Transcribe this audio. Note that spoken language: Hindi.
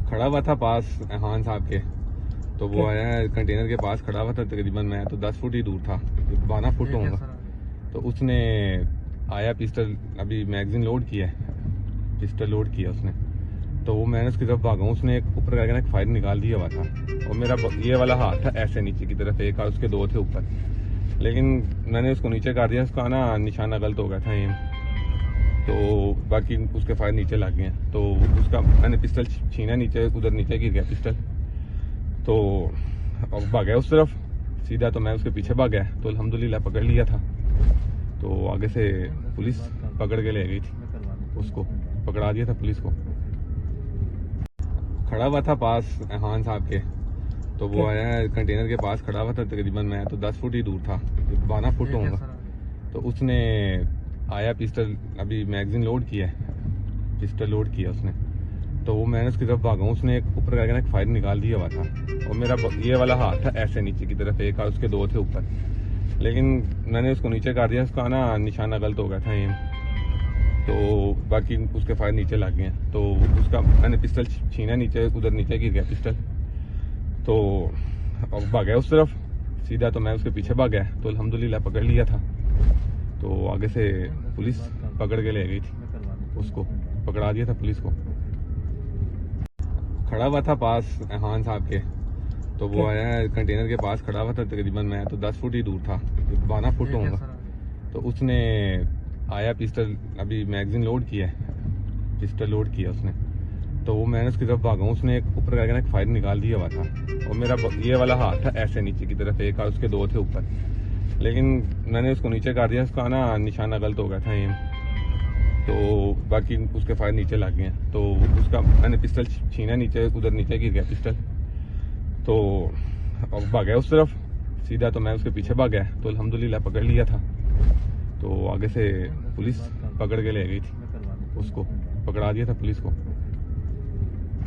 खड़ा हुआ था पास हान साहब के, तो वो आया कंटेनर के पास खड़ा हुआ था। तकरीबन मैं तो 10 फुट ही दूर था, 12 फुट होऊंगा। तो उसने आया पिस्टल, अभी मैगजीन लोड किया है, पिस्टल लोड किया उसने। तो वो मैंने उसकी तरफ भागा, उसने एक ऊपर करके ना एक फायर निकाल दिया हुआ था, और मेरा ये वाला हाथ था ऐसे नीचे की तरफ, एक और उसके दो थे ऊपर। लेकिन मैंने उसको नीचे कर दिया, उसका ना निशाना गलत हो गया था एम, तो बाकी उसके फायर नीचे लग गए। तो उसका मैंने पिस्टल छीना, नीचे उधर नीचे गिर गया पिस्टल। तो अब भाग गया उस तरफ सीधा, तो मैं उसके पीछे भाग गया, तो अल्हम्दुलिल्लाह पकड़ लिया था। तो आगे से पुलिस पकड़ के ले गई थी, उसको पकड़ा दिया था पुलिस को। खड़ा हुआ था पास हान साहब के, तो वो आया कंटेनर के पास खड़ा हुआ था। तकरीबन मैं तो 10 फुट ही दूर था, 12 फुट होऊंगा। तो उसने आया पिस्टल, अभी मैगजीन लोड किया है, पिस्टल लोड किया उसने। तो वो मैंने उसकी तरफ भागा, उसने एक ऊपर करके ना एक फायर निकाल दिया हुआ था, और मेरा ये वाला हाथ था ऐसे नीचे की तरफ, एक और उसके दो थे ऊपर। लेकिन मैंने उसको नीचे कर दिया, उसका ना निशाना गलत हो गया था एम, तो बाकी उसके फायर नीचे लग गए। तो उसका मैंने पिस्टल छीना, नीचे उधर नीचे गिर गया पिस्टल। तो अब भाग गया उस तरफ सीधा, तो मैं उसके पीछे भाग गया, तो अल्हम्दुलिल्लाह पकड़ लिया था। तो आगे से पुलिस पकड़ के ले गई थी, उसको पकड़ा दिया था पुलिस को। खड़ा हुआ था पास हान साहब के, तो वो आया कंटेनर के पास खड़ा हुआ था। तकरीबन मैं तो 10 फुट ही दूर था, 12 फुट होऊंगा। तो उसने आया पिस्टल, अभी मैगजीन लोड किया है, पिस्टल लोड किया उसने। तो वो मैंने उसकी तरफ भागा, उसने एक ऊपर करके ना एक फायर निकाल दिया हुआ था, और मेरा ये वाला हाथ था ऐसे नीचे की तरफ, एक और उसके दो थे ऊपर। लेकिन मैंने उसको नीचे कर दिया, उसका ना निशाना गलत हो गया था एम, तो बाकी उसके फायर नीचे लग गए। तो उसका मैंने पिस्टल छीना, नीचे उधर नीचे गिर गया पिस्टल। तो अब भाग गया उस तरफ सीधा, तो मैं उसके पीछे भाग गया, तो अल्हम्दुलिल्लाह पकड़ लिया था। तो आगे से पुलिस पकड़ के ले गई थी, उसको पकड़ा दिया था पुलिस को।